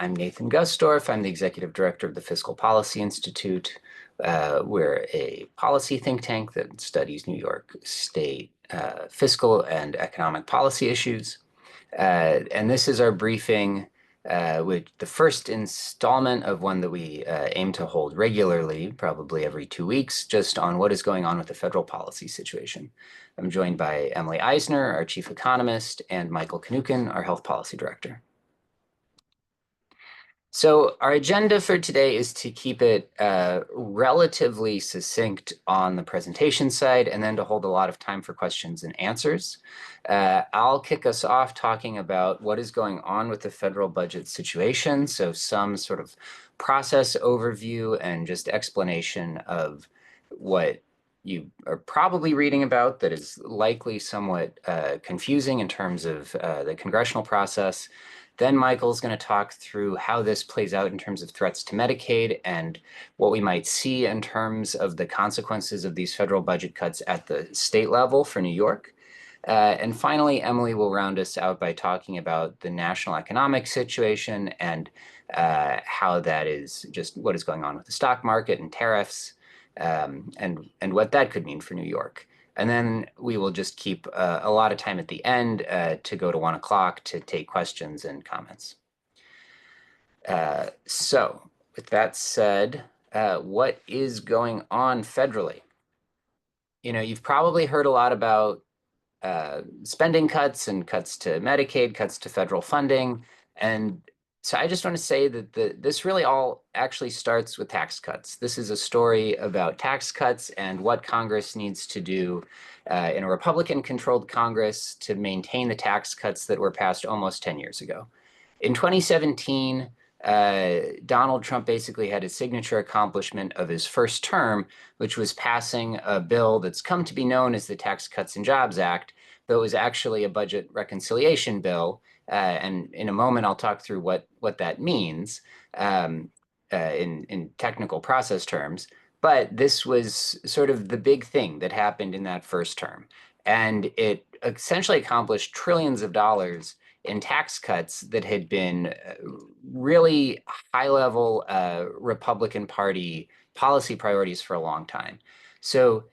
I'm Nathan Gusdorf. I'm the Executive Director of the Fiscal Policy Institute. We're a policy think tank that studies New York State fiscal and economic policy issues. And this is our briefing, with the first installment of one that we aim to hold regularly, probably every 2 weeks, just on what is going on with the federal policy situation. I'm joined by Emily Eisner, our Chief Economist, and Michael Knukin, our Health Policy Director. So our agenda for today is to keep it relatively succinct on the presentation side, and then to hold a lot of time for questions and answers. I'll kick us off talking about what is going on with the federal budget situation, so some sort of process overview and just explanation of what you are probably reading about that is likely somewhat confusing in terms of the congressional process. Then Michael's going to talk through how this plays out in terms of threats to Medicaid and what we might see in terms of the consequences of these federal budget cuts at the state level for New York. And finally, Emily will round us out by talking about the national economic situation and how that is just what is going on with the stock market and tariffs, and what that could mean for New York. And then we will just keep a lot of time at the end to go to 1 o'clock to take questions and comments. So with that said, what is going on federally? You know, you've probably heard a lot about spending cuts and cuts to Medicaid, cuts to federal funding. And so I just want to say that this really all actually starts with tax cuts. This is a story about tax cuts and what Congress needs to do in a Republican-controlled Congress to maintain the tax cuts that were passed almost 10 years ago. In 2017, Donald Trump basically had his signature accomplishment of his first term, which was passing a bill that's come to be known as the Tax Cuts and Jobs Act, though it was actually a budget reconciliation bill. And in a moment, I'll talk through what that means in technical process terms. But this was sort of the big thing that happened in that first term. And it essentially accomplished trillions of dollars in tax cuts that had been really high-level Republican Party policy priorities for a long time. So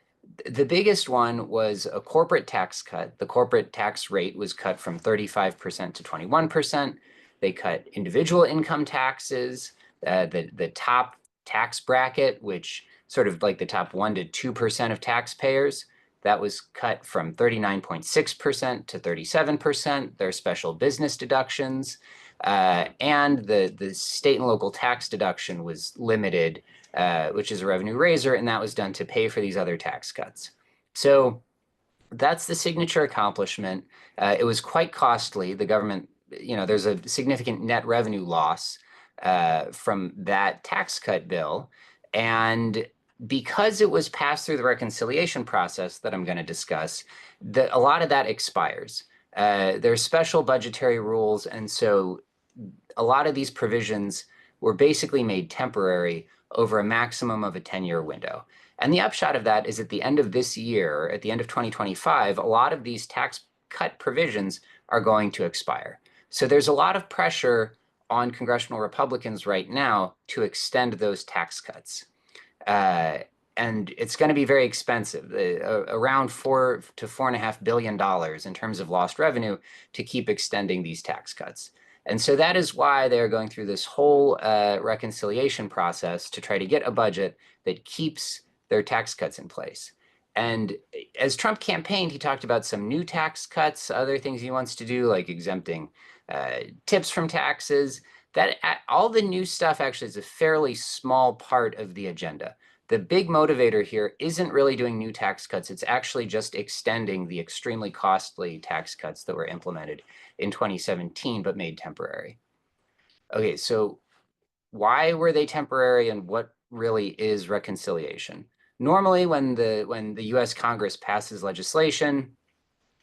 the biggest one was a corporate tax cut. The corporate tax rate was cut from 35% to 21%. They cut individual income taxes, the top tax bracket, which sort of like the top 1 to 2% of taxpayers. That was cut from 39.6% to 37%. There are special business deductions, and the state and local tax deduction was limited, which is a revenue raiser, and that was done to pay for these other tax cuts. So that's the signature accomplishment. It was quite costly. The government, you know, there's a significant net revenue loss from that tax cut bill. And because it was passed through the reconciliation process that I'm going to discuss, a lot of that expires. There's special budgetary rules, and so a lot of these provisions were basically made temporary over a maximum of a 10-year window. And the upshot of that is at the end of this year, at the end of 2025, a lot of these tax cut provisions are going to expire. So there's a lot of pressure on congressional Republicans right now to extend those tax cuts. And it's going to be very expensive, around $4 to $4.5 billion in terms of lost revenue to keep extending these tax cuts. And so that is why they're going through this whole reconciliation process to try to get a budget that keeps their tax cuts in place. And as Trump campaigned, he talked about some new tax cuts, other things he wants to do, like exempting tips from taxes. That all the new stuff actually is a fairly small part of the agenda. The big motivator here isn't really doing new tax cuts. It's actually just extending the extremely costly tax cuts that were implemented in 2017 but made temporary. Okay, so why were they temporary and what really is reconciliation? Normally, when the US Congress passes legislation,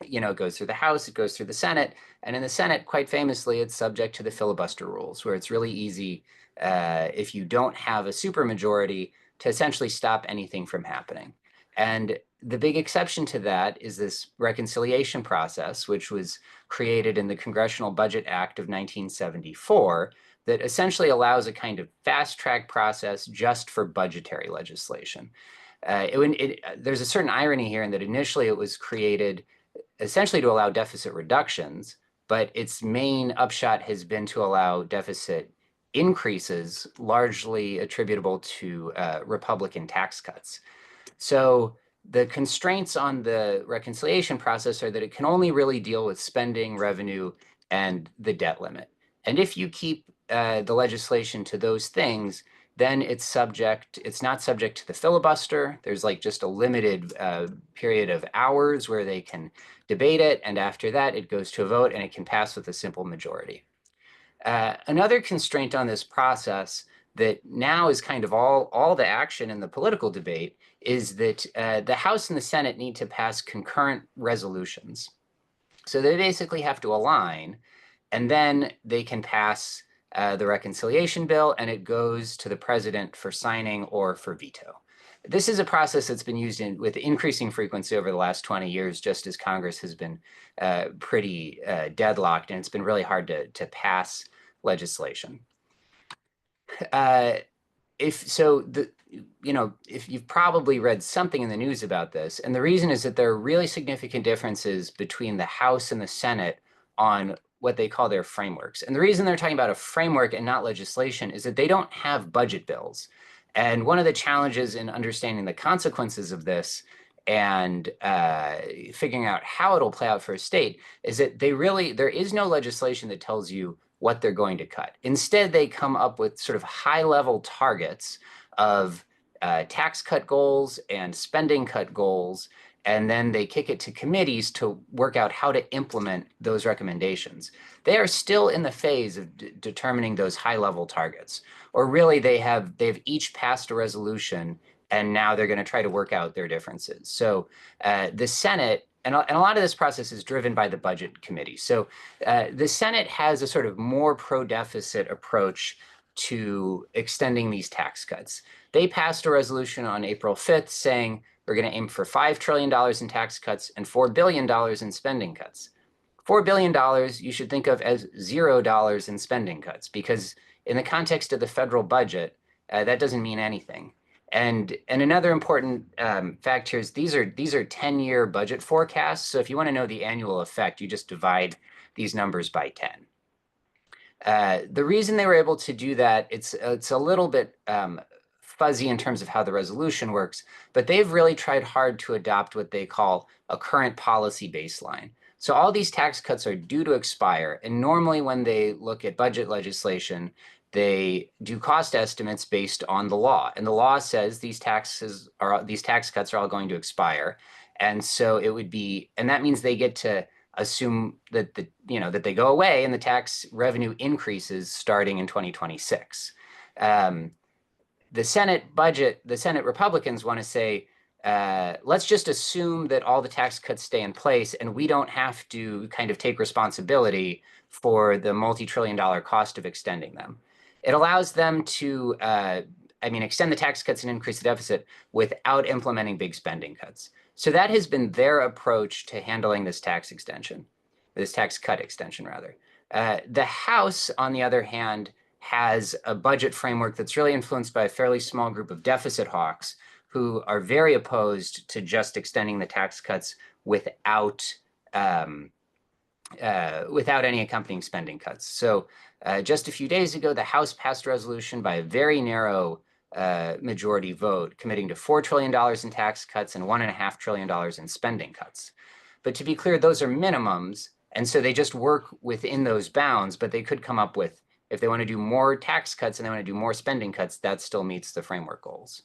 you know, it goes through the House, it goes through the Senate, and in the Senate, quite famously, it's subject to the filibuster rules, where it's really easy, if you don't have a supermajority, to essentially stop anything from happening. And the big exception to that is this reconciliation process, which was created in the Congressional Budget Act of 1974, that essentially allows a kind of fast-track process just for budgetary legislation. There's a certain irony here in that initially it was created essentially to allow deficit reductions, but its main upshot has been to allow deficit increases, largely attributable to Republican tax cuts. So the constraints on the reconciliation process are that it can only really deal with spending, revenue, and the debt limit. And if you keep the legislation to those things, then it's not subject to the filibuster. There's like just a limited period of hours where they can debate it. And after that, it goes to a vote and it can pass with a simple majority. Another constraint on this process that now is kind of all the action in the political debate is that the House and the Senate need to pass concurrent resolutions. So they basically have to align, and then they can pass the reconciliation bill, and it goes to the president for signing or for veto. This is a process that's been used with increasing frequency over the last 20 years, just as Congress has been pretty deadlocked, and it's been really hard to pass legislation. If you've probably read something in the news about this, and the reason is that there are really significant differences between the House and the Senate on what they call their frameworks. And the reason they're talking about a framework and not legislation is that they don't have budget bills. And one of the challenges in understanding the consequences of this and figuring out how it'll play out for a state is that there is no legislation that tells you what they're going to cut. Instead, they come up with sort of high-level targets of tax cut goals and spending cut goals, and then they kick it to committees to work out how to implement those recommendations. They are still in the phase of determining those high-level targets, or really they've each passed a resolution, and now they're going to try to work out their differences. So the Senate, and a lot of this process is driven by the budget committee. So the Senate has a sort of more pro-deficit approach to extending these tax cuts. They passed a resolution on April 5th saying we're going to aim for $5 trillion in tax cuts and $4 billion in spending cuts. $4 billion you should think of as $0 in spending cuts, because in the context of the federal budget, that doesn't mean anything. And another important fact here is these are 10-year budget forecasts. So if you want to know the annual effect, you just divide these numbers by 10. The reason they were able to do that, it's a little bit fuzzy in terms of how the resolution works, but they've really tried hard to adopt what they call a current policy baseline. So all these tax cuts are due to expire, and normally when they look at budget legislation, they do cost estimates based on the law, and the law says these tax cuts are all going to expire, and so that means they get to assume that that they go away and the tax revenue increases starting in 2026. The Senate Republicans want to say, let's just assume that all the tax cuts stay in place and we don't have to kind of take responsibility for the multi-trillion-dollar cost of extending them. It allows them to, extend the tax cuts and increase the deficit without implementing big spending cuts. So that has been their approach to handling this tax cut extension, rather. The House, on the other hand, has a budget framework that's really influenced by a fairly small group of deficit hawks who are very opposed to just extending the tax cuts without any accompanying spending cuts. So just a few days ago, the House passed a resolution by a very narrow majority vote, committing to $4 trillion in tax cuts and $1.5 trillion in spending cuts. But to be clear, those are minimums, and so they just work within those bounds, but they could come up with, if they want to do more tax cuts and they want to do more spending cuts, that still meets the framework goals.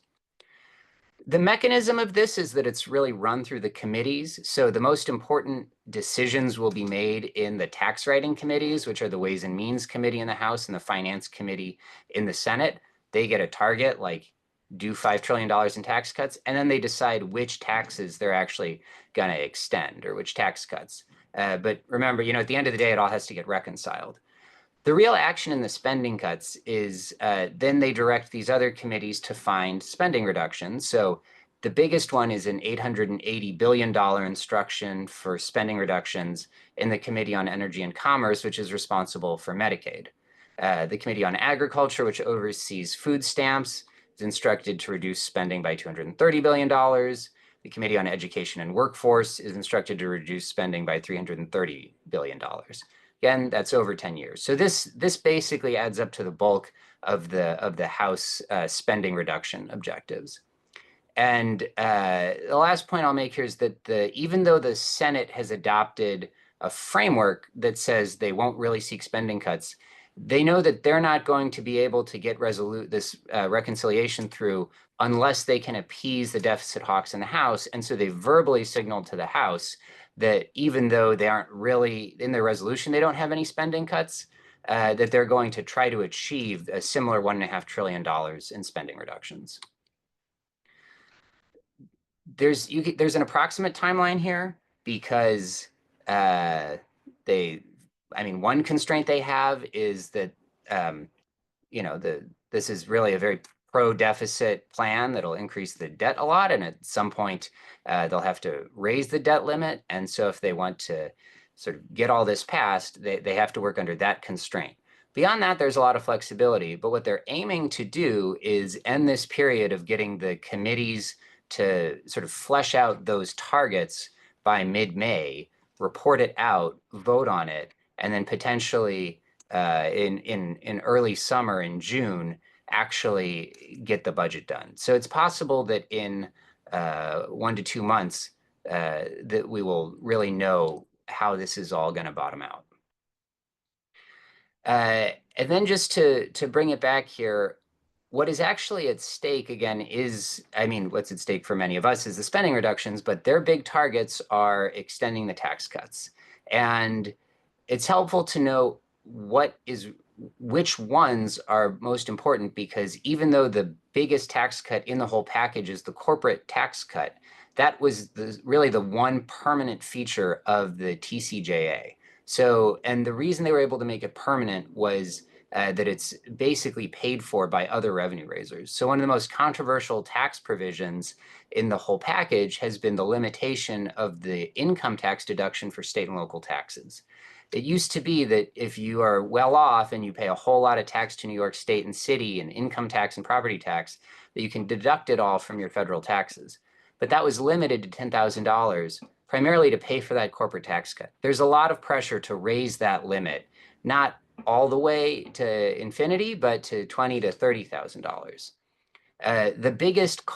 The mechanism of this is that it's really run through the committees. So the most important decisions will be made in the tax writing committees, which are the Ways and Means Committee in the House and the Finance Committee in the Senate. They get a target, like do $5 trillion in tax cuts, and then they decide which taxes they're actually going to extend or which tax cuts. But remember, at the end of the day, it all has to get reconciled. The real action in the spending cuts is then they direct these other committees to find spending reductions. So the biggest one is an $880 billion instruction for spending reductions in the Committee on Energy and Commerce, which is responsible for Medicaid. The Committee on Agriculture, which oversees food stamps, is instructed to reduce spending by $230 billion. The Committee on Education and Workforce is instructed to reduce spending by $330 billion. Again, that's over 10 years. So this basically adds up to the bulk of the House spending reduction objectives. And the last point I'll make here is that even though the Senate has adopted a framework that says they won't really seek spending cuts, they know that they're not going to be able to get this reconciliation through unless they can appease the deficit hawks in the House. And so they verbally signaled to the House that even though they aren't really in their resolution, they don't have any spending cuts, that they're going to try to achieve a similar $1.5 trillion in spending reductions. There's an approximate timeline here because one constraint they have is that this is really a very pro-deficit plan that'll increase the debt a lot, and at some point they'll have to raise the debt limit. And so if they want to sort of get all this passed, they have to work under that constraint. Beyond that, there's a lot of flexibility, but what they're aiming to do is end this period of getting the committees to sort of flesh out those targets by mid-May, report it out, vote on it, and then potentially in early summer in June actually get the budget done. So it's possible that in 1 to 2 months that we will really know how this is all going to bottom out. And then just to bring it back here, what is actually at stake again is, what's at stake for many of us is the spending reductions, but their big targets are extending the tax cuts. And it's helpful to know which ones are most important, because even though the biggest tax cut in the whole package is the corporate tax cut, that was really the one permanent feature of the TCJA. So, and the reason they were able to make it permanent was that it's basically paid for by other revenue raisers. So one of the most controversial tax provisions in the whole package has been the limitation of the income tax deduction for state and local taxes. It used to be that if you are well off and you pay a whole lot of tax to New York State and city and income tax and property tax, that you can deduct it all from your federal taxes. But that was limited to $10,000, primarily to pay for that corporate tax cut. There's a lot of pressure to raise that limit, not all the way to infinity, but to $20,000 to $30,000. The biggest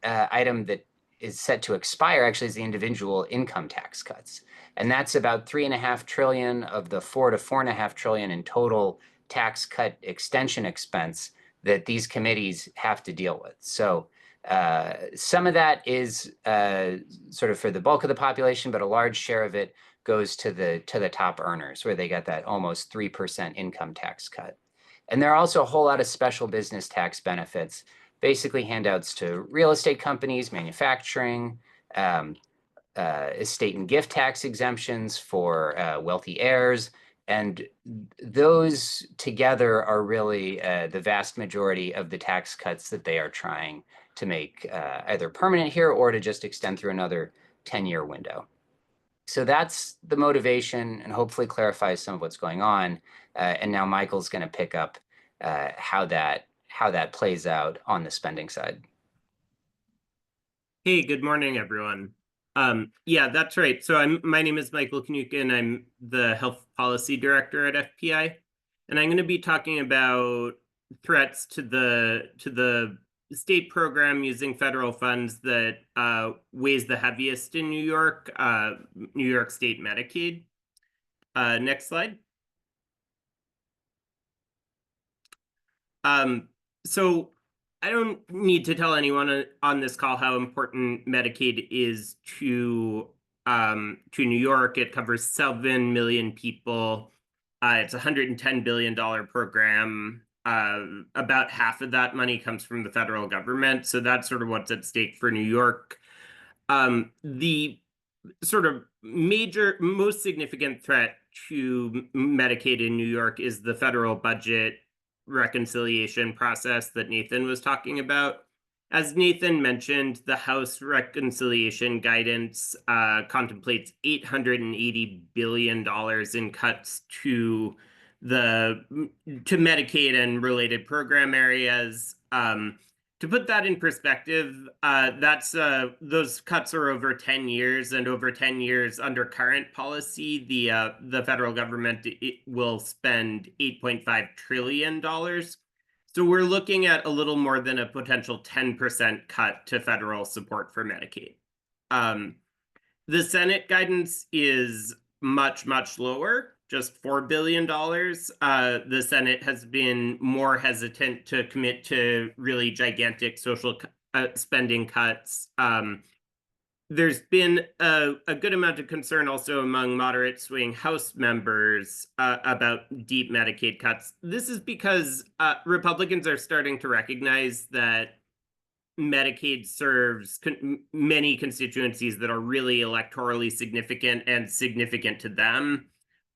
item that is set to expire actually is the individual income tax cuts. And that's about $3.5 trillion of the $4 to $4.5 trillion in total tax cut extension expense that these committees have to deal with. So some of that is sort of for the bulk of the population, but a large share of it goes to the top earners, where they get that almost 3% income tax cut. And there are also a whole lot of special business tax benefits, basically handouts to real estate companies, manufacturing, estate and gift tax exemptions for wealthy heirs. And those together are really the vast majority of the tax cuts that they are trying to make either permanent here or to just extend through another 10-year window. So that's the motivation, and hopefully clarifies some of what's going on. And now Michael's going to pick up how that plays out on the spending side. Hey, good morning, everyone. Yeah, that's right. So my name is Michael Knukin. I'm the Health Policy Director at FPI, and I'm going to be talking about threats to the state program using federal funds that weighs the heaviest in New York State Medicaid. Next slide. So I don't need to tell anyone on this call how important Medicaid is to New York. It covers 7 million people. It's a $110 billion program. About half of that money comes from the federal government. So that's sort of what's at stake for New York. The sort of most significant threat to Medicaid in New York is the federal budget reconciliation process that Nathan was talking about. As Nathan mentioned, the House reconciliation guidance contemplates $880 billion in cuts to the to Medicaid and related program areas. To put that in perspective, that's those cuts are over 10 years, and over 10 years under current policy, the federal government will spend $8.5 trillion. So we're looking at a little more than a potential 10% cut to federal support for Medicaid. The Senate guidance is much, much lower, just $4 billion. The Senate has been more hesitant to commit to really gigantic social spending cuts. There's been a good amount of concern also among moderate swing House members about deep Medicaid cuts. This is because Republicans are starting to recognize that Medicaid serves many constituencies that are really electorally significant and significant to them.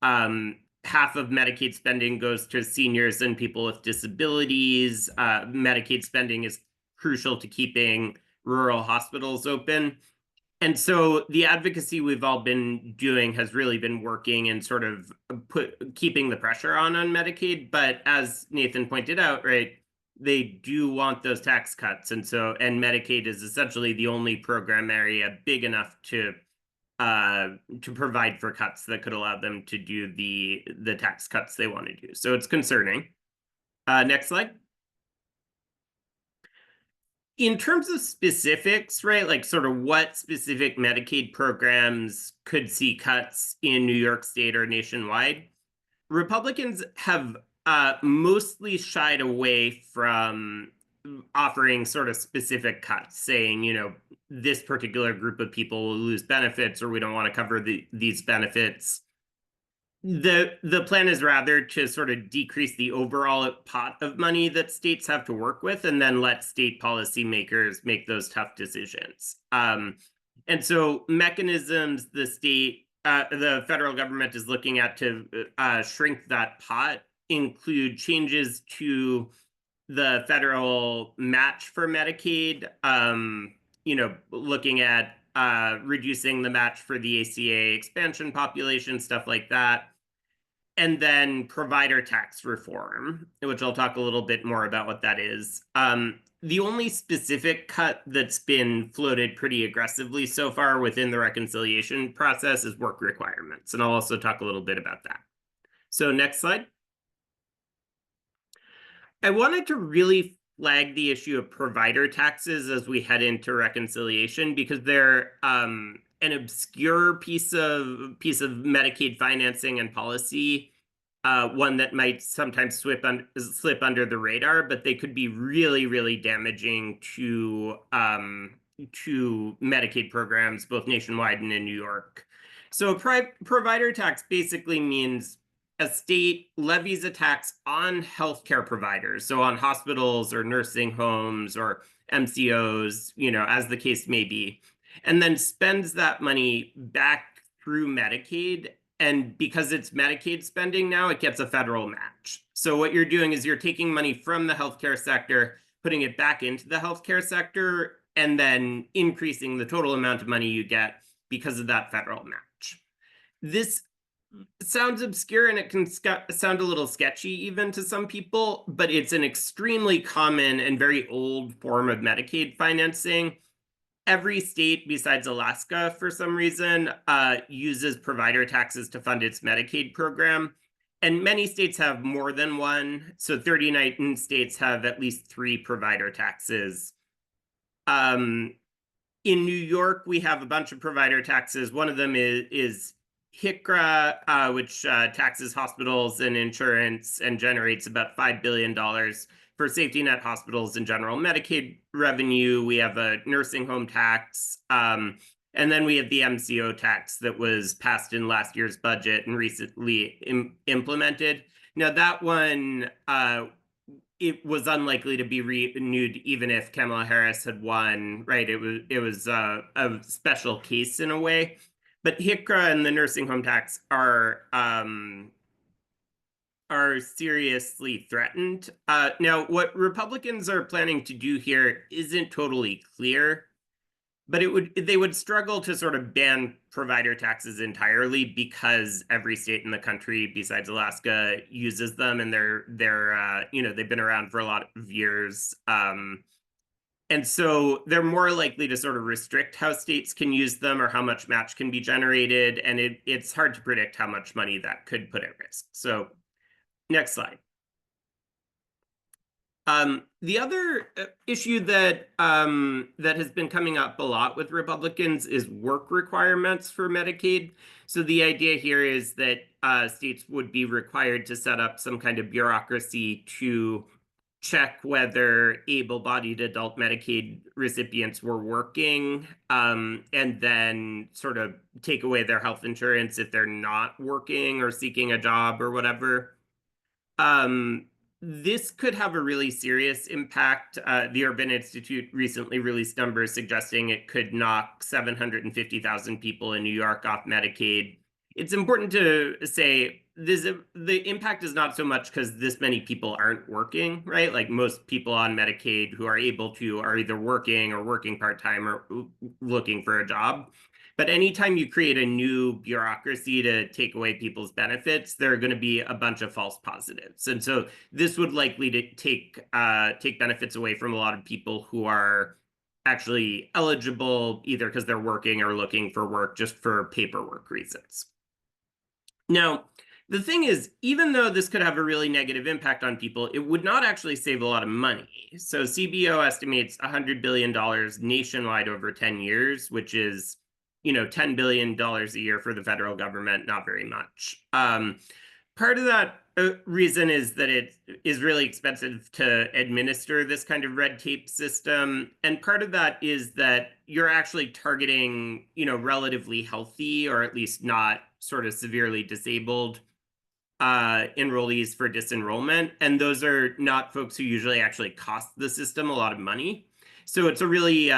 Half of Medicaid spending goes to seniors and people with disabilities. Medicaid spending is crucial to keeping rural hospitals open. And so the advocacy we've all been doing has really been working and sort of keeping the pressure on Medicaid. But as Nathan pointed out, right, they do want those tax cuts. And Medicaid is essentially the only program area big enough to provide for cuts that could allow them to do the tax cuts they want to do. So it's concerning. Next slide. In terms of specifics, right, like sort of what specific Medicaid programs could see cuts in New York State or nationwide, Republicans have mostly shied away from offering sort of specific cuts, saying, you know, this particular group of people will lose benefits, or we don't want to cover these benefits. The plan is rather to sort of decrease the overall pot of money that states have to work with, and then let state policymakers make those tough decisions. And so mechanisms the federal government is looking at to shrink that pot include changes to the federal match for Medicaid, you know, looking at reducing the match for the ACA expansion population, stuff like that. And then provider tax reform, which I'll talk a little bit more about what that is. The only specific cut that's been floated pretty aggressively so far within the reconciliation process is work requirements. And I'll also talk a little bit about that. So next slide. I wanted to really flag the issue of provider taxes as we head into reconciliation, because they're an obscure piece of Medicaid financing and policy, one that might sometimes slip under the radar, but they could be really, really damaging to Medicaid programs, both nationwide and in New York. So provider tax basically means a state levies a tax on healthcare providers, so on hospitals or nursing homes or MCOs, you know, as the case may be, and then spends that money back through Medicaid. And because it's Medicaid spending now, it gets a federal match. So what you're doing is you're taking money from the healthcare sector, putting it back into the healthcare sector, and then increasing the total amount of money you get because of that federal match. This sounds obscure, and it can sound a little sketchy even to some people, but it's an extremely common and very old form of Medicaid financing. Every state besides Alaska, for some reason, uses provider taxes to fund its Medicaid program. And many states have more than one. So 39 states have at least 3 provider taxes. In New York, we have a bunch of provider taxes. One of them is HICRA, which taxes hospitals and insurance and generates about $5 billion for safety net hospitals in general Medicaid revenue. We have a nursing home tax. And then we have the MCO tax that was passed in last year's budget and recently implemented. Now, that one, it was unlikely to be renewed even if Kamala Harris had won, right? It was a special case in a way. But HICRA and the nursing home tax are seriously threatened. Now, what Republicans are planning to do here isn't totally clear. but they would struggle to sort of ban provider taxes entirely because every state in the country besides Alaska uses them, and they've been around for a lot of years. And so they're more likely to sort of restrict how states can use them or how much match can be generated, and it's hard to predict how much money that could put at risk. So next slide. The other issue that has been coming up a lot with Republicans is work requirements for Medicaid. So the idea here is that states would be required to set up some kind of bureaucracy to check whether able-bodied adult Medicaid recipients were working, and then sort of take away their health insurance if they're not working or seeking a job or whatever. This could have a really serious impact. The Urban Institute recently released numbers suggesting it could knock 750,000 people in New York off Medicaid. It's important to say the impact is not so much because this many people aren't working, right? Like most people on Medicaid who are able to are either working or working part-time or looking for a job. But anytime you create a new bureaucracy to take away people's benefits, there are going to be a bunch of false positives. And so this would likely to take benefits away from a lot of people who are actually eligible, either because they're working or looking for work just for paperwork reasons. Now, the thing is, even though this could have a really negative impact on people, it would not actually save a lot of money. So CBO estimates $100 billion nationwide over 10 years, which is, $10 billion a year for the federal government, not very much. Part of that reason is that it is really expensive to administer this kind of red tape system. And part of that is that you're actually targeting, relatively healthy or at least not sort of severely disabled enrollees for disenrollment. And those are not folks who usually actually cost the system a lot of money. So it's a really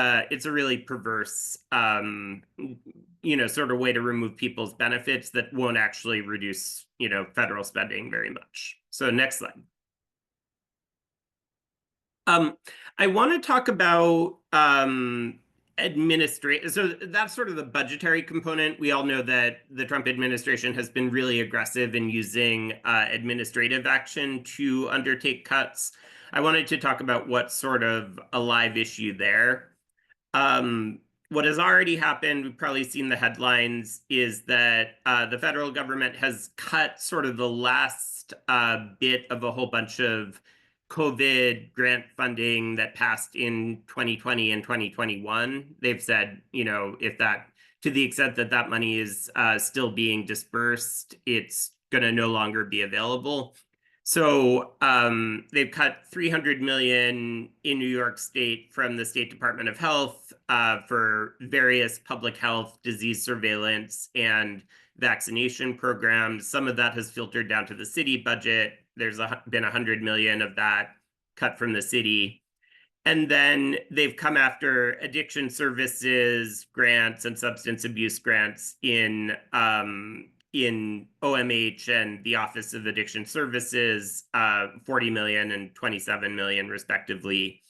perverse, sort of way to remove people's benefits that won't actually reduce, federal spending very much. So next slide. I want to talk about so that's sort of the budgetary component. We all know that the Trump administration has been really aggressive in using administrative action to undertake cuts. I wanted to talk about what's sort of a live issue there. What has already happened, we've probably seen the headlines, is that the federal government has cut sort of the last bit of a whole bunch of COVID grant funding that passed in 2020 and 2021. They've said, to the extent that that money is still being dispersed, it's going to no longer be available. So they've cut $300 million in New York State from the State Department of Health for various public health, disease surveillance, and vaccination programs. Some of that has filtered down to the city budget. There's been $100 million of that cut from the city. And then they've come after addiction services grants and substance abuse grants in OMH and the Office of Addiction Services, 40 million and 27 million respectively.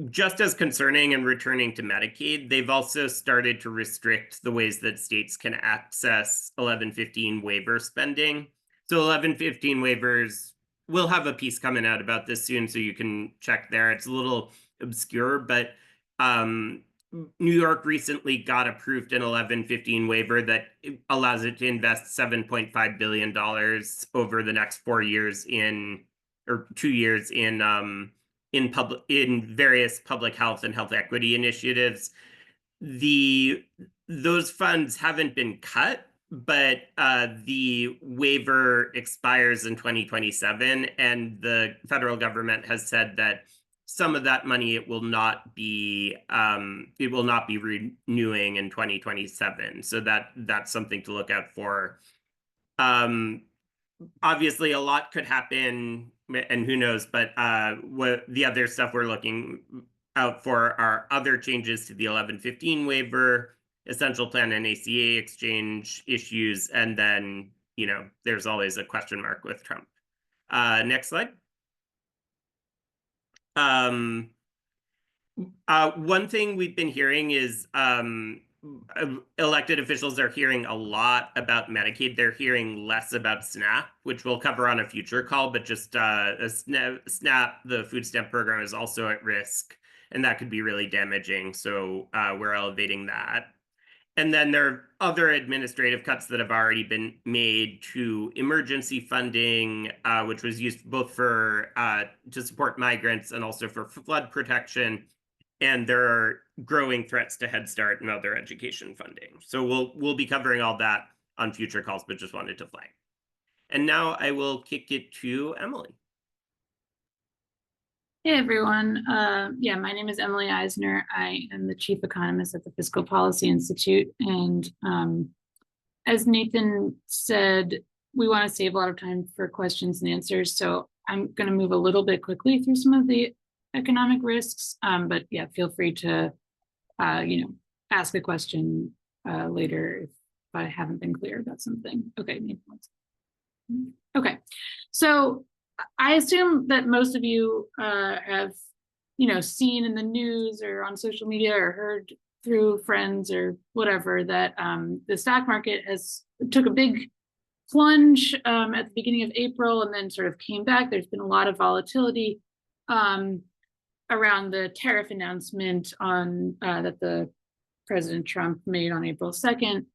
Just as concerning and returning to Medicaid, they've also started to restrict the ways that states can access 1115 waiver spending. So 1115 waivers, we'll have a piece coming out about this soon, so you can check there. It's a little obscure, but New York recently got approved an 1115 waiver that allows it to invest $7.5 billion over the next 4 years or 2 years in various public health and health equity initiatives. Those funds haven't been cut, but the waiver expires in 2027, and the federal government has said that some of that money it will not be renewing in 2027. So that's something to look out for. Obviously, a lot could happen, and who knows, but what the other stuff we're looking out for are other changes to the 1115 waiver, essential plan and ACA exchange issues, and then, there's always a question mark with Trump. Next slide. One thing we've been hearing is elected officials are hearing a lot about Medicaid. They're hearing less about SNAP, which we'll cover on a future call, but just SNAP, the food stamp program, is also at risk, and that could be really damaging. So we're elevating that. And then there are other administrative cuts that have already been made to emergency funding, which was used both for to support migrants and also for flood protection. And there are growing threats to Head Start and other education funding. So we'll be covering all that on future calls, but just wanted to flag. And now I will kick it to Emily. Hey everyone. Yeah, my name is Emily Eisner. I am the chief economist at the Fiscal Policy Institute. And as Nathan said, we want to save a lot of time for questions and answers. So I'm going to move a little bit quickly through some of the economic risks. But yeah, feel free to, ask a question later if I haven't been clear about something. Okay, Nathan. Okay, so I assume that most of you have, seen in the news or on social media or heard through friends or whatever that the stock market took a big plunge at the beginning of April and then sort of came back. There's been a lot of volatility around the tariff announcement that the President Trump made on April 2nd.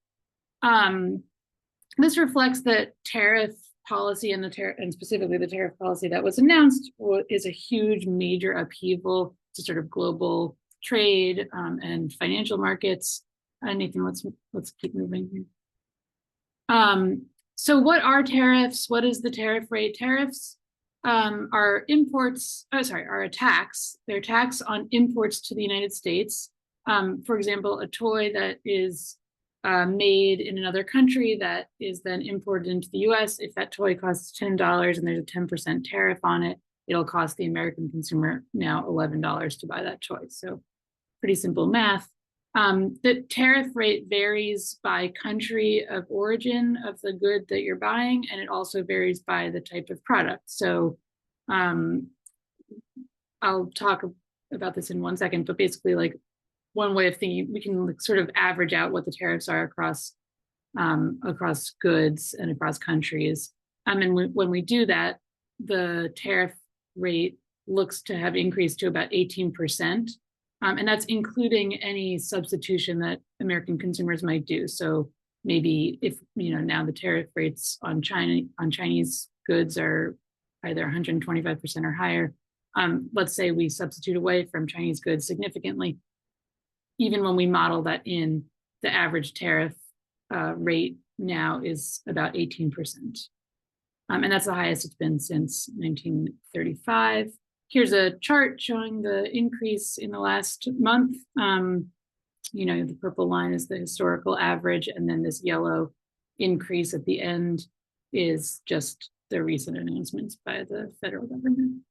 This reflects that tariff policy and specifically the tariff policy that was announced is a huge major upheaval to sort of global trade and financial markets. Nathan, let's keep moving here. So what are tariffs? What is the tariff rate? Tariffs are a tax. They're tax on imports to the United States. For example, a toy that is made in another country that is then imported into the US. If that toy costs $10 and there's a 10% tariff on it, it'll cost the American consumer now $11 to buy that toy. So pretty simple math. The tariff rate varies by country of origin of the good that you're buying, and it also varies by the type of product. So I'll talk about this in 1 second, but basically like one way of thinking, we can sort of average out what the tariffs are across goods and across countries. And when we do that, the tariff rate looks to have increased to about 18%. And that's including any substitution that American consumers might do. So maybe if, now the tariff rates on Chinese goods are either 125% or higher, let's say we substitute away from Chinese goods significantly. Even when we model that in, the average tariff rate now is about 18%. And that's the highest it's been since 1935. Here's a chart showing the increase in the last month. The purple line is the historical average, and then this yellow increase at the end is just the recent announcements by the federal government.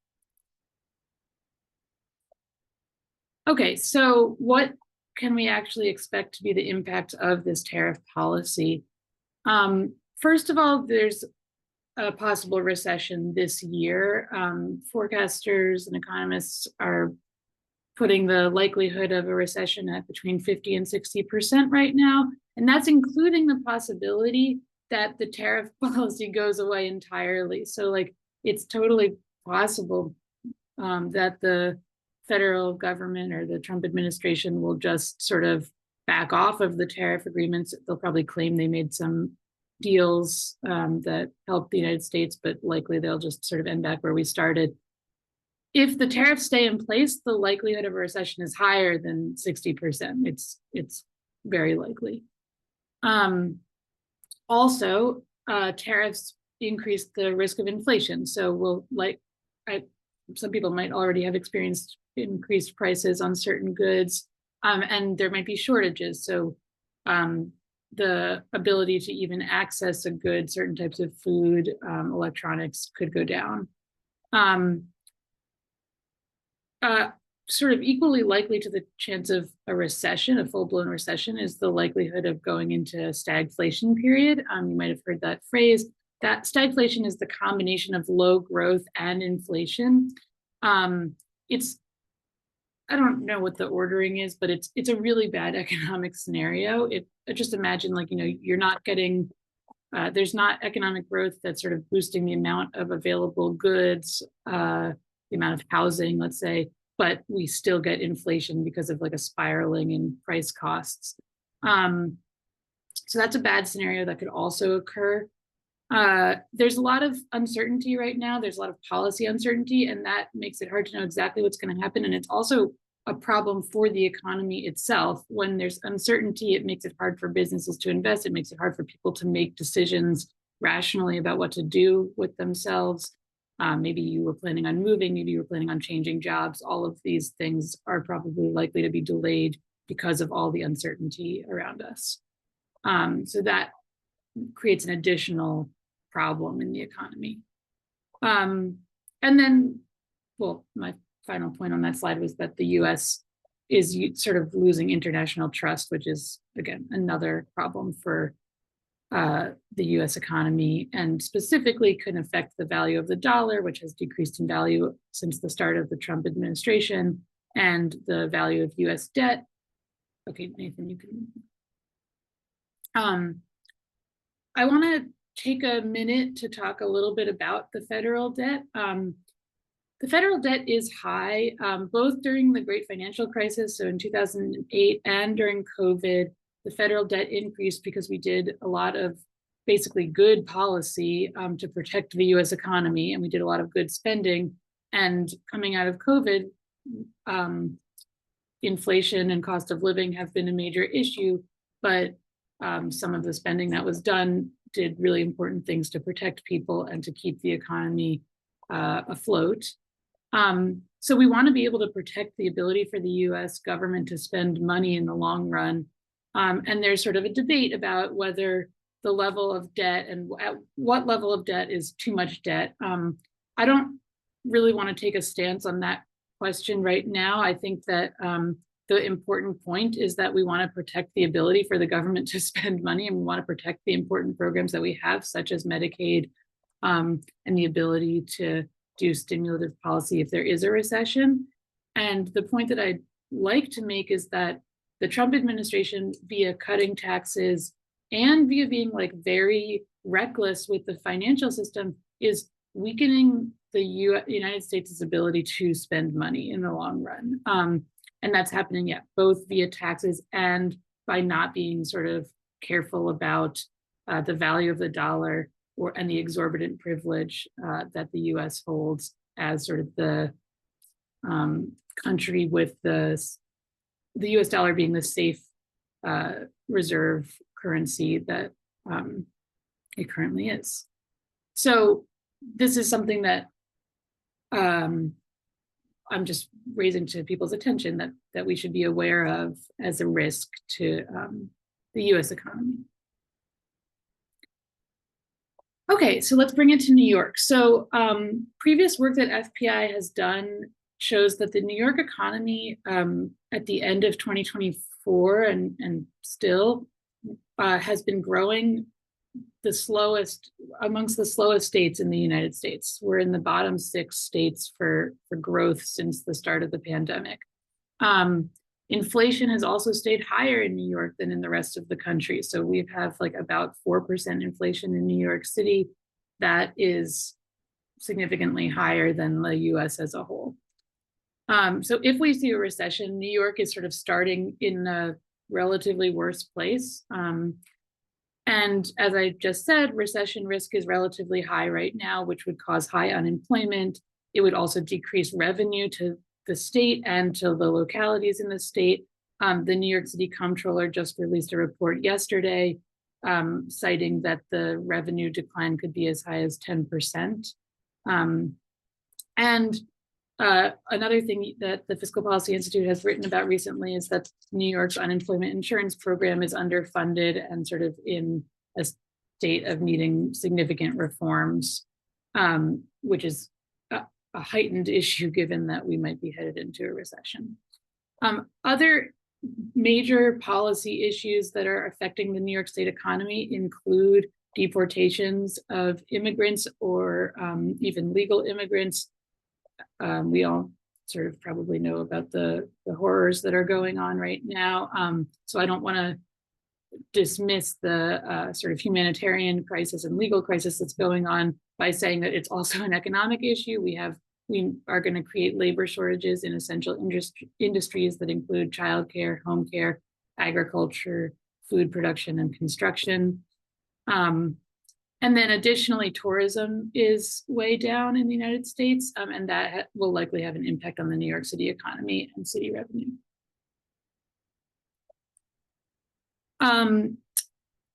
Okay, so what can we actually expect to be the impact of this tariff policy? First of all, there's a possible recession this year. Forecasters and economists are putting the likelihood of a recession at between 50 and 60% right now. And that's including the possibility that the tariff policy goes away entirely. So it's totally possible that the federal government or the Trump administration will just sort of back off of the tariff agreements. They'll probably claim they made some deals that help the United States, but likely they'll just sort of end back where we started. If the tariffs stay in place, the likelihood of a recession is higher than 60%. It's very likely. Also, tariffs increase the risk of inflation. So some people might already have experienced increased prices on certain goods, and there might be shortages. So the ability to even access a good, certain types of food, electronics could go down. Sort of equally likely to the chance of a recession, a full-blown recession, is the likelihood of going into a stagflation period. You might have heard that phrase. That stagflation is the combination of low growth and inflation. It's I don't know what the ordering is, but it's a really bad economic scenario. Just imagine, like, you're not getting there's not economic growth that's sort of boosting the amount of available goods, the amount of housing, let's say, but we still get inflation because of like a spiraling in price costs. So that's a bad scenario that could also occur. There's a lot of uncertainty right now. There's a lot of policy uncertainty, and that makes it hard to know exactly what's going to happen. And it's also a problem for the economy itself. When there's uncertainty, it makes it hard for businesses to invest. It makes it hard for people to make decisions rationally about what to do with themselves. Maybe you were planning on moving, maybe you were planning on changing jobs. All of these things are probably likely to be delayed because of all the uncertainty around us. So that creates an additional problem in the economy. And then, well, my final point on that slide was that the US is sort of losing international trust, which is, again, another problem for the US economy, and specifically can affect the value of the dollar, which has decreased in value since the start of the Trump administration, and the value of US debt. Okay, Nathan, you can. I want to take a minute to talk a little bit about the federal debt. The federal debt is high, both during the Great Financial Crisis, so in 2008, and during COVID. The federal debt increased because we did a lot of basically good policy to protect the US economy, and we did a lot of good spending. And coming out of COVID, inflation and cost of living have been a major issue, but some of the spending that was done did really important things to protect people and to keep the economy afloat. So we want to be able to protect the ability for the US government to spend money in the long run. And there's sort of a debate about whether the level of debt and at what level of debt is too much debt. I don't really want to take a stance on that question right now. I think that the important point is that we want to protect the ability for the government to spend money, and we want to protect the important programs that we have, such as Medicaid, and the ability to do stimulative policy if there is a recession. And the point that I'd like to make is that the Trump administration, via cutting taxes and via being like very reckless with the financial system, is weakening the United States' ability to spend money in the long run. And that's happening, both via taxes and by not being sort of careful about the value of the dollar and the exorbitant privilege that the US holds as sort of the country with the US dollar being the safe reserve currency that it currently is. So this is something that I'm just raising to people's attention, that we should be aware of as a risk to the US economy. Okay, so let's bring it to New York. So previous work that FPI has done shows that the New York economy at the end of 2024 and still has been growing the slowest amongst the slowest states in the United States. We're in the bottom 6 states for growth since the start of the pandemic. Inflation has also stayed higher in New York than in the rest of the country. So we have like about 4% inflation in New York City. That is significantly higher than the US as a whole. So if we see a recession, New York is sort of starting in a relatively worse place. And as I just said, recession risk is relatively high right now, which would cause high unemployment. It would also decrease revenue to the state and to the localities in the state. The New York City Comptroller just released a report yesterday citing that the revenue decline could be as high as 10%. Another thing that the Fiscal Policy Institute has written about recently is that New York's unemployment insurance program is underfunded and sort of in a state of needing significant reforms, which is a heightened issue given that we might be headed into a recession. Other major policy issues that are affecting the New York State economy include deportations of immigrants or even legal immigrants. We all sort of probably know about the horrors that are going on right now. So I don't want to dismiss the sort of humanitarian crisis and legal crisis that's going on by saying that it's also an economic issue. We are going to create labor shortages in essential industries that include childcare, home care, agriculture, food production, and construction. And then additionally, tourism is way down in the United States, and that will likely have an impact on the New York City economy and city revenue.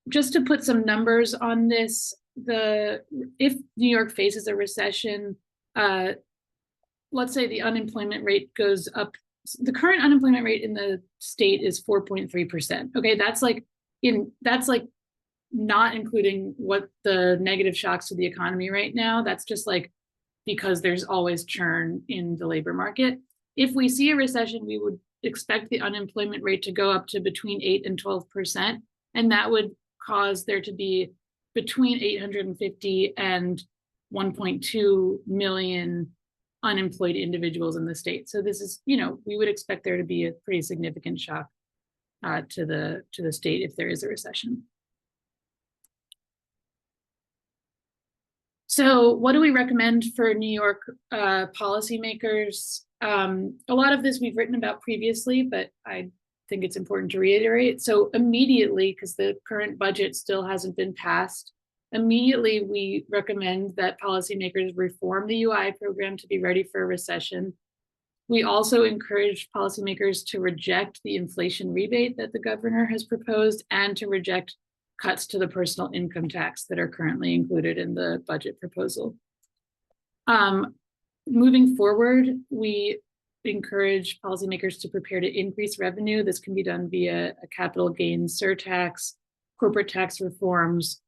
Just to put some numbers on this, if New York faces a recession, let's say the unemployment rate goes up. The current unemployment rate in the state is 4.3%. Okay, that's like not including what the negative shocks to the economy right now. That's just like because there's always churn in the labor market. If we see a recession, we would expect the unemployment rate to go up to between 8 and 12%, and that would cause there to be between 850 and 1.2 million unemployed individuals in the state. So this is, we would expect there to be a pretty significant shock to the state if there is a recession. So what do we recommend for New York policymakers? A lot of this we've written about previously, but I think it's important to reiterate. So immediately, because the current budget still hasn't been passed, immediately we recommend that policymakers reform the UI program to be ready for a recession. We also encourage policymakers to reject the inflation rebate that the governor has proposed and to reject cuts to the personal income tax that are currently included in the budget proposal. Moving forward, we encourage policymakers to prepare to increase revenue. This can be done via a capital gains surtax, corporate tax reforms,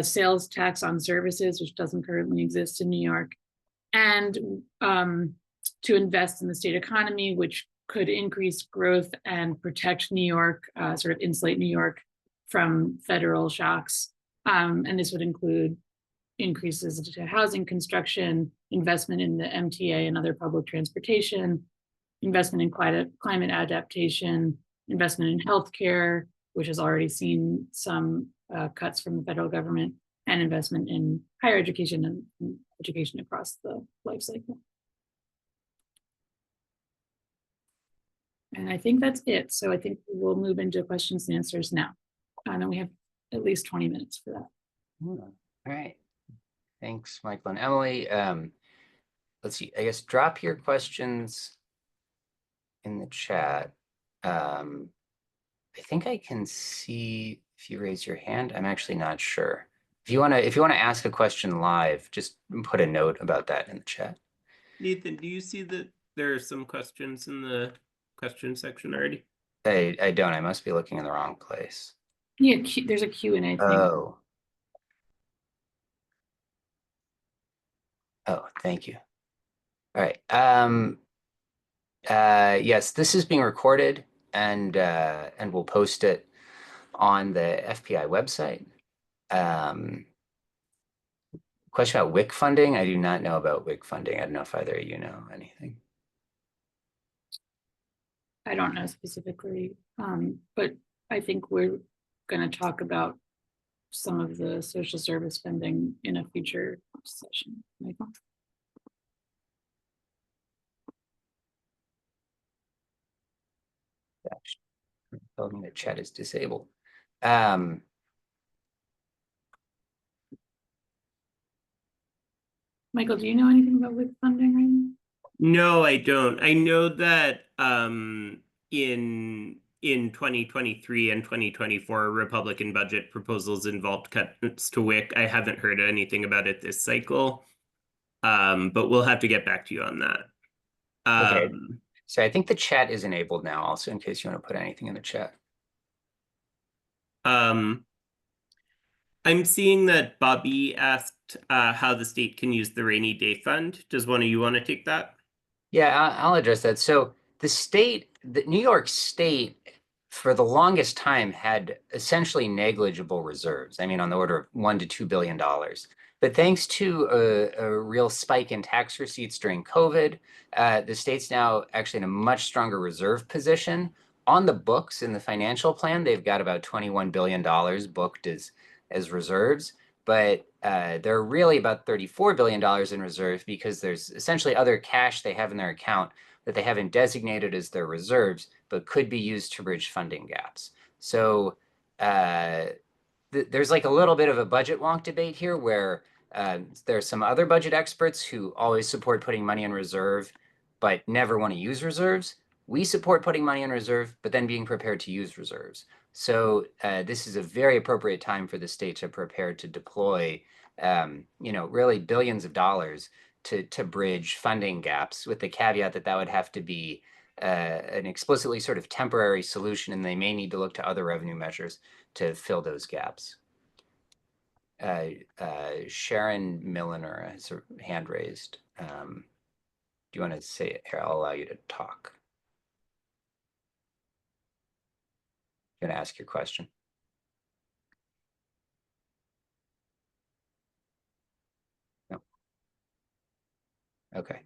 sales tax on services, which doesn't currently exist in New York, and to invest in the state economy, which could increase growth and protect New York, sort of insulate New York from federal shocks. And this would include increases to housing construction, investment in the MTA and other public transportation, investment in climate adaptation, investment in healthcare, which has already seen some cuts from the federal government, and investment in higher education and education across the life cycle. And I think that's it. So I think we'll move into questions and answers now. And then we have at least 20 minutes for that. All right. Thanks, Michael and Emily. Let's see, I guess drop your questions in the chat. I think I can see if you raise your hand. I'm actually not sure. If you want to ask a question live, just put a note about that in the chat. Nathan, do you see that there are some questions in the question section already? I don't. I must be looking in the wrong place. Yeah, there's a Q&A thing. Oh, thank you. All right. Yes, this is being recorded, and we'll post it on the FPI website. Question about WIC funding. I do not know about WIC funding. I don't know if either of you know anything. I don't know specifically, but I think we're going to talk about some of the social service spending in a future session. Michael? Telling me the chat is disabled. Michael, do you know anything about WIC funding right now? No, I don't. I know that in 2023 and 2024, Republican budget proposals involved cuts to WIC. I haven't heard anything about it this cycle, but we'll have to get back to you on that. Okay. So I think the chat is enabled now also, in case you want to put anything in the chat. I'm seeing that Bobby asked how the state can use the rainy day fund. Does one of you want to take that? Yeah, I'll address that. So the New York State, for the longest time, had essentially negligible reserves. I mean, on the order of $1 to $2 billion. But thanks to a real spike in tax receipts during COVID, the state's now actually in a much stronger reserve position. On the books in the financial plan, they've got about $21 billion booked as reserves, but they're really about $34 billion in reserves because there's essentially other cash they have in their account that they haven't designated as their reserves, but could be used to bridge funding gaps. So there's like a little bit of a budget wonk debate here where there's some other budget experts who always support putting money in reserve, but never want to use reserves. We support putting money in reserve, but then being prepared to use reserves. So this is a very appropriate time for the state to prepare to deploy, really billions of dollars to bridge funding gaps, with the caveat that that would have to be an explicitly sort of temporary solution, and they may need to look to other revenue measures to fill those gaps. Sharon Milliner has her hand raised. Do you want to say it here? I'll allow you to talk. You're going to ask your question. No. Okay.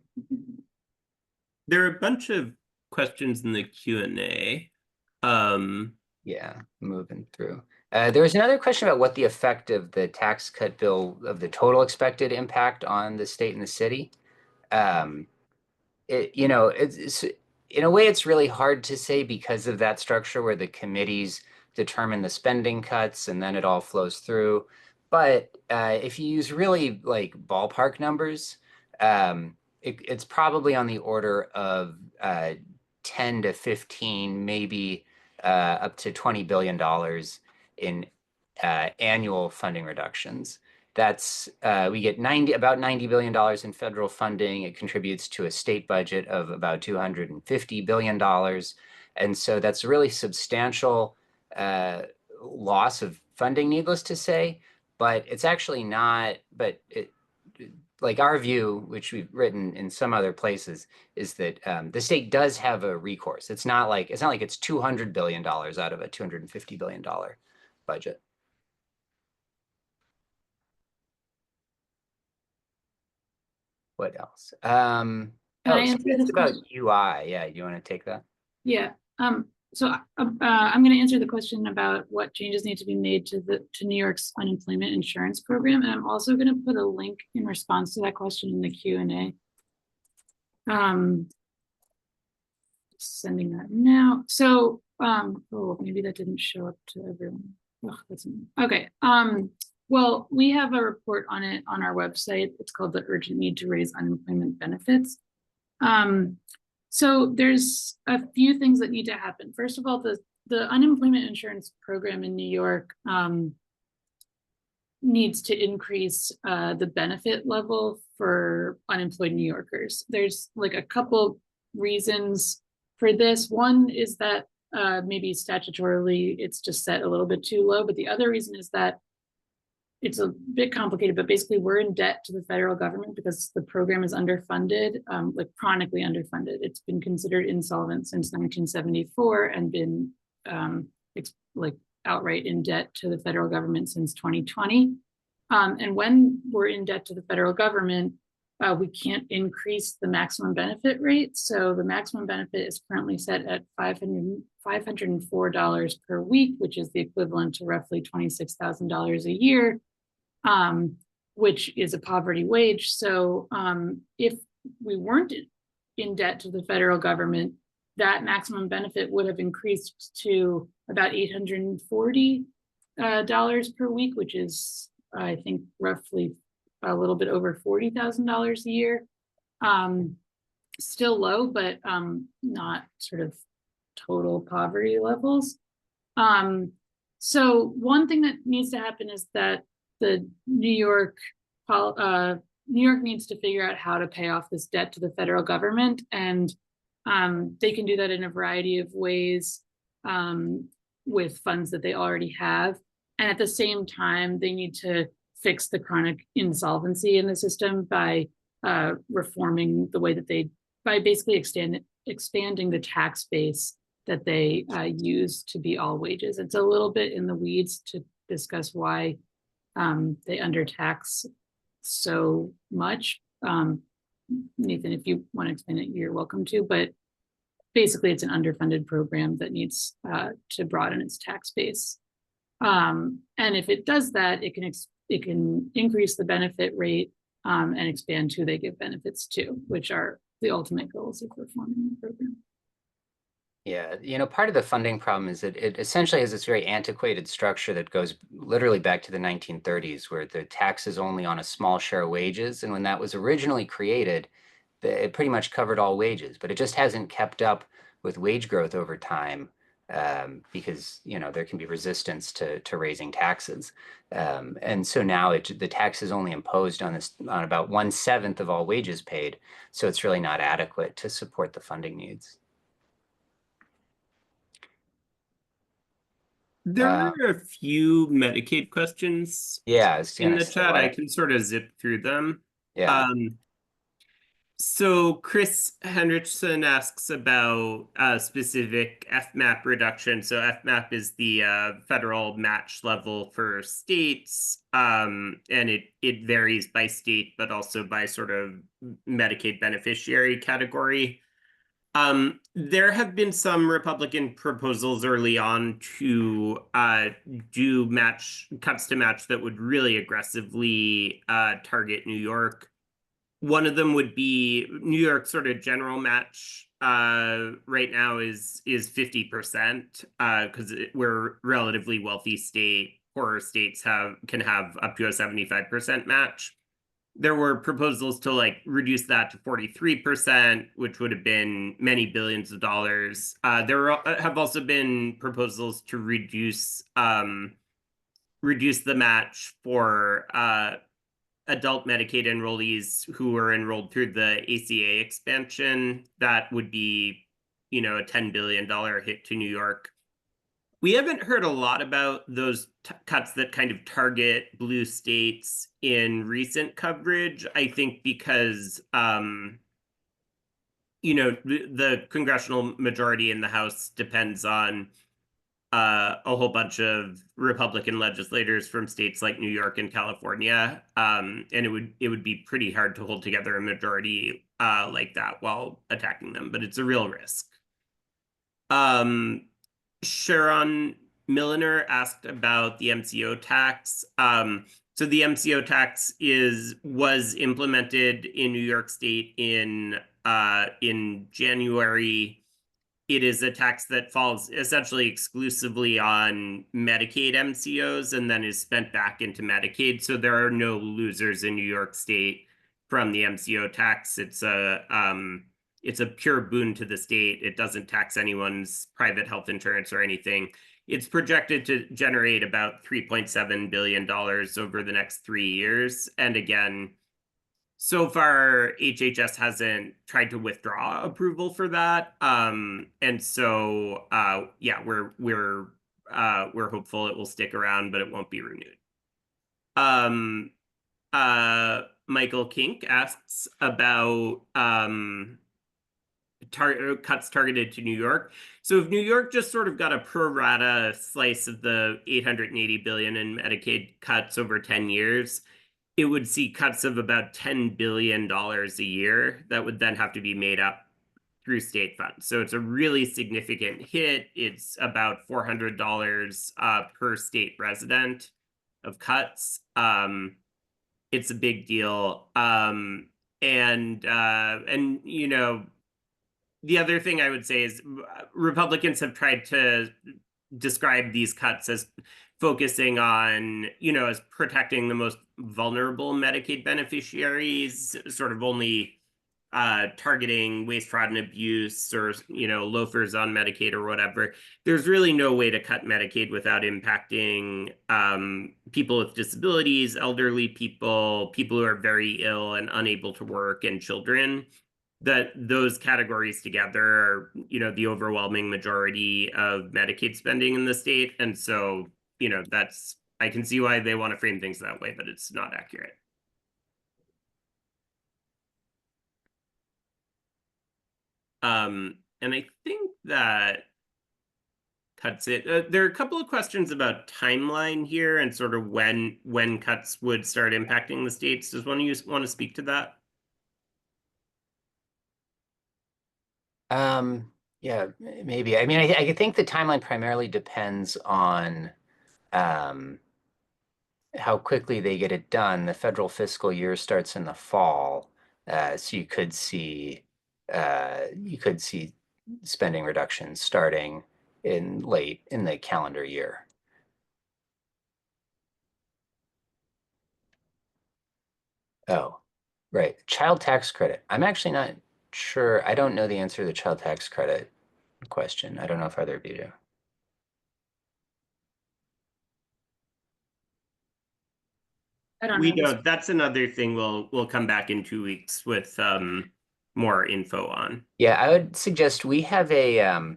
There are a bunch of questions in the Q&A. Yeah, moving through. There was another question about what the effect of the tax cut bill, of the total expected impact on the state and the city. It's in a way, it's really hard to say because of that structure where the committees determine the spending cuts and then it all flows through. But if you use really like ballpark numbers, it's probably on the order of 10 to 15, maybe up to $20 billion in annual funding reductions. That's we get about $90 billion in federal funding. It contributes to a state budget of about $250 billion. And so that's a really substantial loss of funding, needless to say. But it's actually not, like our view, which we've written in some other places, is that the state does have a recourse. It's not like it's $200 billion out of a $250 billion budget. What else? It's about UI. Yeah, you want to take that? Yeah. So I'm going to answer the question about what changes need to be made to New York's unemployment insurance program, and I'm also going to put a link in response to that question in the Q&A. Sending that now. So, maybe that didn't show up to everyone. Okay. Well, we have a report on it on our website. It's called The Urgent Need to Raise Unemployment Benefits. So there's a few things that need to happen. First of all, the unemployment insurance program in New York needs to increase the benefit level for unemployed New Yorkers. There's like a couple reasons for this. One is that maybe statutorily it's just set a little bit too low, but the other reason is that it's a bit complicated, but basically we're in debt to the federal government because the program is underfunded, like chronically underfunded. It's been considered insolvent since 1974 and been like outright in debt to the federal government since 2020. And when we're in debt to the federal government, we can't increase the maximum benefit rate. So the maximum benefit is currently set at $504 per week, which is the equivalent to roughly $26,000 a year, which is a poverty wage. So if we weren't in debt to the federal government, that maximum benefit would have increased to about $840 per week, which is, I think, roughly a little bit over $40,000 a year. Still low, but not sort of total poverty levels. So one thing that needs to happen is that the New York needs to figure out how to pay off this debt to the federal government, and they can do that in a variety of ways with funds that they already have. And at the same time, they need to fix the chronic insolvency in the system by reforming the way that by basically expanding the tax base that they use to be all wages. It's a little bit in the weeds to discuss why they undertax so much. Nathan, if you want to explain it, you're welcome to, but basically it's an underfunded program that needs to broaden its tax base. And if it does that, it can increase the benefit rate and expand who they give benefits to, which are the ultimate goals of reforming the program. Yeah, part of the funding problem is that it essentially has this very antiquated structure that goes literally back to the 1930s, where the tax is only on a small share of wages. And when that was originally created, it pretty much covered all wages, but it just hasn't kept up with wage growth over time because there can be resistance to raising taxes, and so now the tax is only imposed on about 1/7 of all wages paid, so it's really not adequate to support the funding needs. There are a few Medicaid questions Yeah, I was in gonna the say chat. I what. can sort of zip through them. Yeah. So Chris Henrichsen asks about specific FMAP reduction. So FMAP is the federal match level for states, and it varies by state, but also by sort of Medicaid beneficiary category. There have been some Republican proposals early on to do cuts to match that would really aggressively target New York. One of them would be New York sort of general match right now is 50% because we're a relatively wealthy state. Poorer states can have up to a 75% match. There were proposals to reduce that to 43%, which would have been many billions of dollars. Have also been proposals to reduce the match for adult Medicaid enrollees who are enrolled through the ACA expansion. That would be, a $10 billion hit to New York. We haven't heard a lot about those cuts that kind of target blue states in recent coverage, I think because, the congressional majority in the House depends on a whole bunch of Republican legislators from states like New York and California, and it would be pretty hard to hold together a majority like that while attacking them, but it's a real risk. Sharon Milliner asked about the MCO tax. So the MCO tax was implemented in New York State in January. It is a tax that falls essentially exclusively on Medicaid MCOs and then is spent back into Medicaid. So there are no losers in New York State from the MCO tax. It's a pure boon to the state. It doesn't tax anyone's private health insurance or anything. It's projected to generate about $3.7 billion over the next 3 years. And again, so far, HHS hasn't tried to withdraw approval for that. And so, yeah, we're hopeful it will stick around, but it won't be renewed. Michael Kink asks about cuts targeted to New York. So if New York just sort of got a pro rata slice of the $880 billion in Medicaid cuts over 10 years, it would see cuts of about $10 billion a year that would then have to be made up through state funds. So it's a really significant hit. It's about $400 per state resident of cuts. It's a big deal. And the other thing I would say is Republicans have tried to describe these cuts as focusing on, as protecting the most vulnerable Medicaid beneficiaries, sort of only targeting waste, fraud, and abuse or, loafers on Medicaid or whatever. There's really no way to cut Medicaid without impacting people with disabilities, elderly people, people who are very ill and unable to work, and children. That those categories together are, the overwhelming majority of Medicaid spending in the state. And so, I can see why they want to frame things that way, but it's not accurate. And I think that cuts it. There are a couple of questions about timeline here and sort of when cuts would start impacting the states. Does one of you want to speak to that? Yeah, maybe. I mean, I think the timeline primarily depends on how quickly they get it done. The federal fiscal year starts in the fall, so you could see spending reductions starting in late in the calendar year. Oh, right. Child tax credit. I'm actually not sure. I don't know the answer to the child tax credit question. I don't know if either of you do. I don't We know this. don't. That's another thing we'll come back in 2 weeks with more info on. Yeah, I would suggest we have a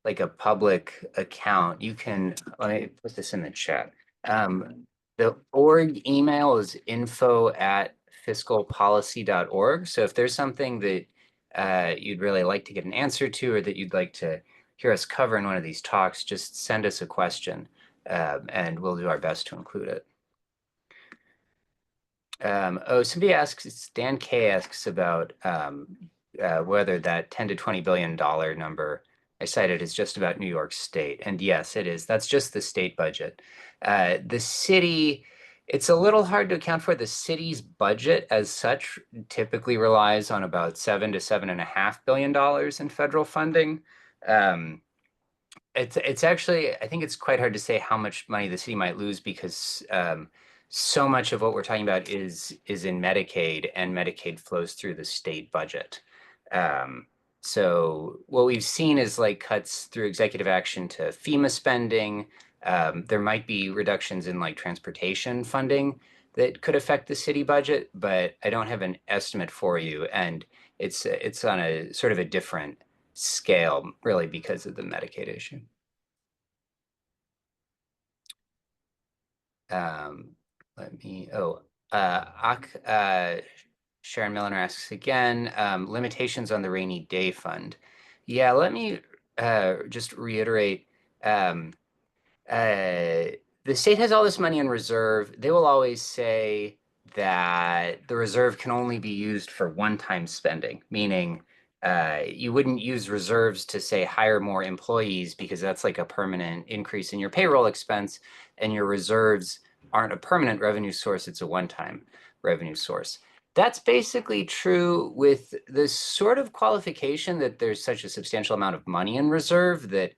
like a public account. You can, let me put this in the chat. The org email is info@fiscalpolicy.org. So if there's something that you'd really like to get an answer to, or that you'd like to hear us cover in one of these talks, just send us a question, and we'll do our best to include it. Oh, somebody asks, Dan K asks about whether that 10 to $20 billion number I cited is just about New York State. And yes, it is. That's just the state budget. The city, it's a little hard to account for. The city's budget as such typically relies on about $7 to $7.5 billion in federal funding. It's actually, I think it's quite hard to say how much money the city might lose because so much of what we're talking about is in Medicaid, and Medicaid flows through the state budget. So what we've seen is like cuts through executive action to FEMA spending. There might be reductions in like transportation funding that could affect the city budget, but I don't have an estimate for you. And it's on a sort of a different scale, really, because of the Medicaid issue. Let me, Sharon Milliner asks again, limitations on the rainy day fund. Yeah, let me just reiterate. The state has all this money in reserve. They will always say that the reserve can only be used for one-time spending, meaning you wouldn't use reserves to say hire more employees because that's like a permanent increase in your payroll expense, and your reserves aren't a permanent revenue source, it's a one-time revenue source. That's basically true with this sort of qualification that there's such a substantial amount of money in reserve that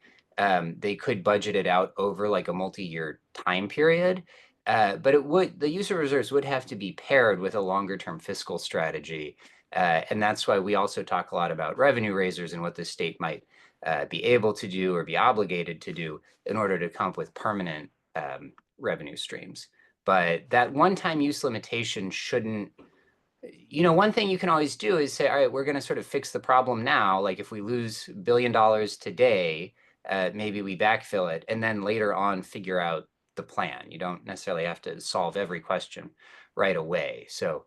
they could budget it out over like a multi-year time period. But the use of reserves would have to be paired with a longer term fiscal strategy. And that's why we also talk a lot about revenue raisers and what the state might be able to do or be obligated to do in order to come up with permanent revenue streams. But that one-time use limitation shouldn't, one thing you can always do is say, all right, we're going to sort of fix the problem now. Like if we lose $1 billion today, maybe we backfill it, and then later on figure out the plan. You don't necessarily have to solve every question right away. So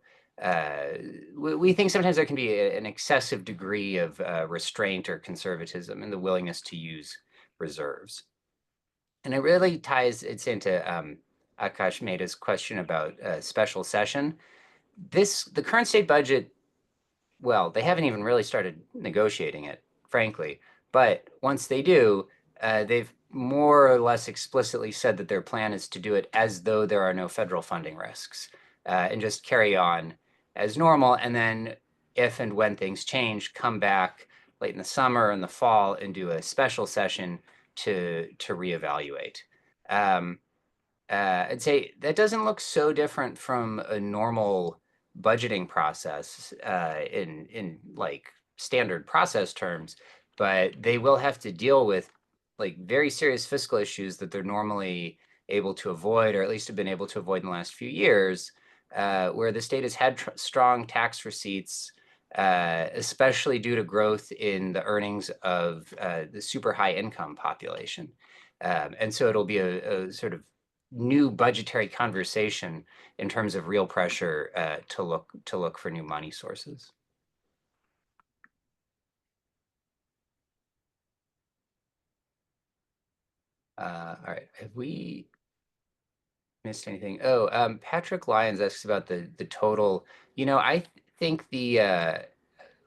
we think sometimes there can be an excessive degree of restraint or conservatism in the willingness to use reserves. And it really ties it's into Akash Mehta's question about special session. The current state budget, well, they haven't even really started negotiating it, frankly. But once they do, they've more or less explicitly said that their plan is to do it as though there are no federal funding risks, and just carry on as normal. And then if and when things change, come back late in the summer and the fall and do a special session to reevaluate. I'd say that doesn't look so different from a normal budgeting process in like standard process terms, but they will have to deal with like very serious fiscal issues that they're normally able to avoid, or at least have been able to avoid in the last few years, where the state has had strong tax receipts, especially due to growth in the earnings of the super high income population. And so it'll be a sort of new budgetary conversation in terms of real pressure to look for new money sources. All right, have we missed anything? Oh, Patrick Lyons asks about the total. I think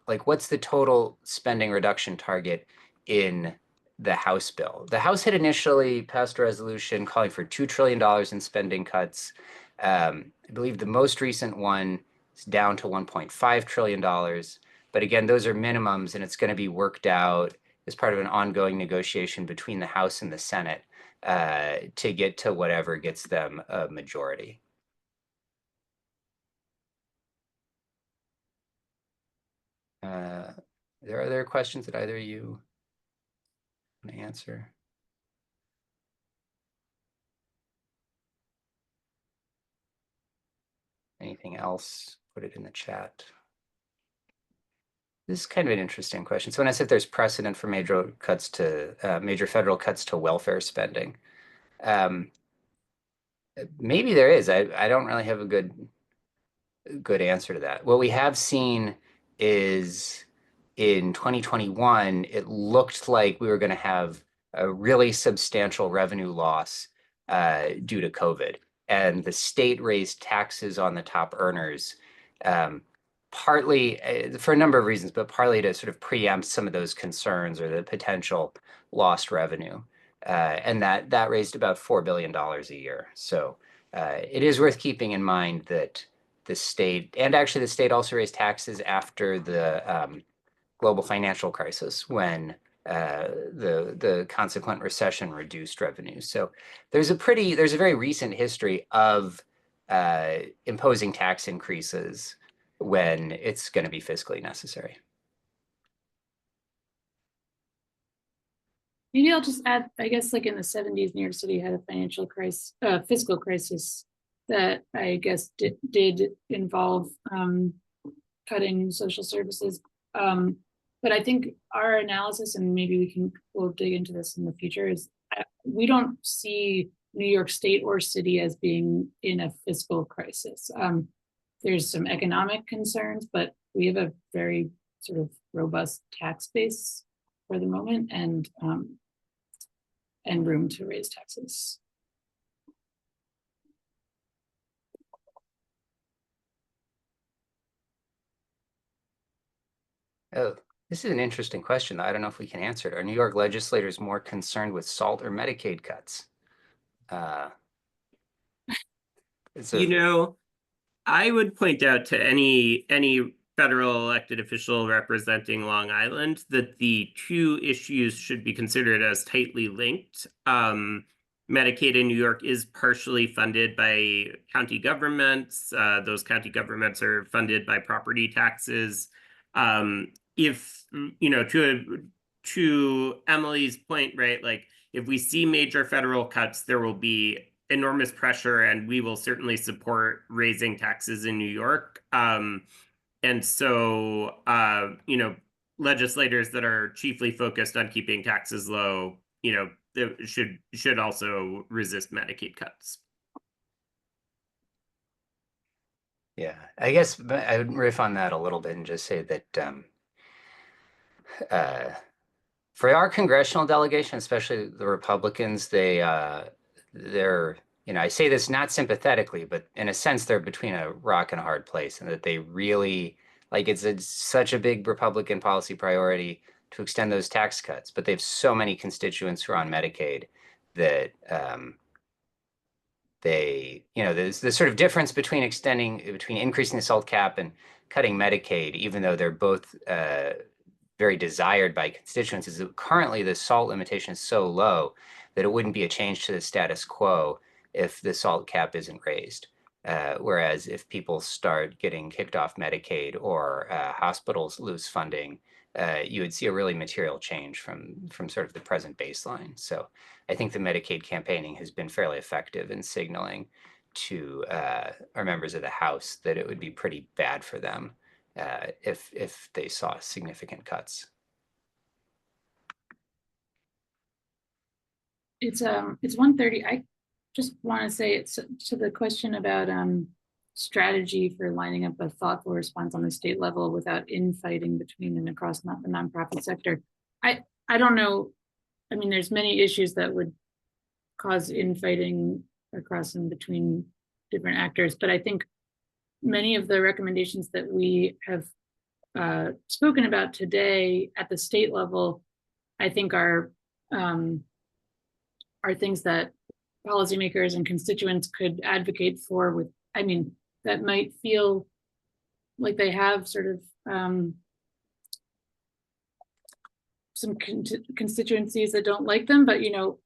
like what's the total spending reduction target in the House bill? The House had initially passed a resolution calling for $2 trillion in spending cuts. I believe the most recent one is down to $1.5 trillion. But again, those are minimums, and it's going to be worked out as part of an ongoing negotiation between the House and the Senate to get to whatever gets them a majority. There are other questions that either of you want to answer? Anything else? Put it in the chat. This is kind of an interesting question. So when I said there's precedent for major federal cuts to welfare spending, maybe there is. I don't really have a good answer to that. What we have seen is in 2021, it looked like we were going to have a really substantial revenue loss due to COVID. And the state raised taxes on the top earners, partly for a number of reasons, but partly to sort of preempt some of those concerns or the potential lost revenue. And that raised about $4 billion a year. So it is worth keeping in mind that the state, and actually the state also raised taxes after the global financial crisis when the consequent recession reduced revenues. So there's a very recent history of imposing tax increases when it's going to be fiscally necessary. Maybe I'll just add, I guess like in the 70s, New York City had a fiscal crisis that I guess did involve cutting social services. But I think our analysis, and maybe we'll dig into this in the future, is we don't see New York State or city as being in a fiscal crisis. There's some economic concerns, but we have a very sort of robust tax base for the moment, and room to raise taxes. Oh, this is an interesting question. I don't know if we can answer it. Are New York legislators more concerned with SALT or Medicaid cuts? I would point out to any federal elected official representing Long Island that the two issues should be considered as tightly linked. Medicaid in New York is partially funded by county governments. Those county governments are funded by property taxes. If, to Emily's point, right, like if we see major federal cuts, there will be enormous pressure, and we will certainly support raising taxes in New York. And so, legislators that are chiefly focused on keeping taxes low, should also resist Medicaid cuts. Yeah, I guess I would riff on that a little bit and just say that for our congressional delegation, especially the Republicans, they're, I say this not sympathetically, but in a sense, they're between a rock and a hard place, and that they really, like, it's such a big Republican policy priority to extend those tax cuts, but they have so many constituents who are on Medicaid that there's the sort of difference between increasing the SALT cap and cutting Medicaid, even though they're both very desired by constituents, is that currently the SALT limitation is so low that it wouldn't be a change to the status quo if the SALT cap isn't raised. Whereas if people start getting kicked off Medicaid or hospitals lose funding, you would see a really material change from sort of the present baseline. So I think the Medicaid campaigning has been fairly effective in signaling to our members of the House that it would be pretty bad for them if they saw significant cuts. It's 1:30. I just want to say it's to the question about strategy for lining up a thoughtful response on the state level without infighting between and across the nonprofit sector. I don't know. I mean, there's many issues that would cause infighting across and between different actors. But I think many of the recommendations that we have spoken about today at the state level, I think are things that policymakers and constituents could advocate for with, I mean, that might feel like they have sort of some constituencies that don't like them, but you know,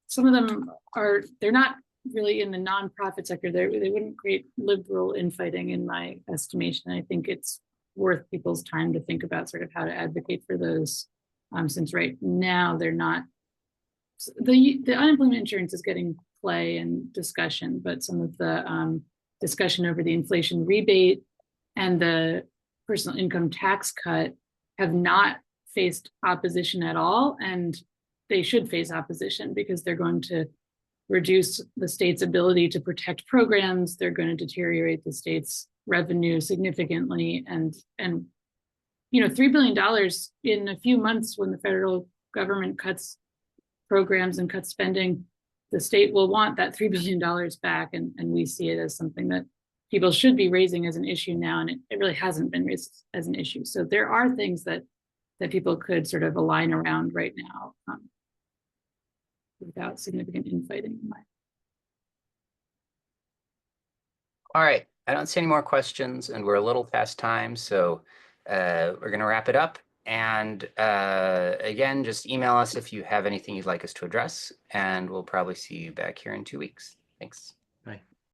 some of them are, they're not really in the nonprofit sector. They wouldn't create liberal infighting in my estimation. I think it's worth people's time to think about sort of how to advocate for those, since right now they're not, the unemployment insurance is getting play and discussion, but some of the discussion over the inflation rebate and the personal income tax cut have not faced opposition at all, and they should face opposition because they're going to reduce the state's ability to protect programs. They're going to deteriorate the state's revenue significantly, and you know, $3 billion in a few months when the federal government cuts programs and cuts spending, the state will want that $3 billion back, and we see it as something that people should be raising as an issue now, and it really hasn't been raised as an issue. So there are things that people could sort of align around right now without significant infighting in my. All right, I don't see any more questions, and we're a little past time, so we're going to wrap it up. And again, just email us if you have anything you'd like us to address, and we'll probably see you back here in 2 weeks. Thanks.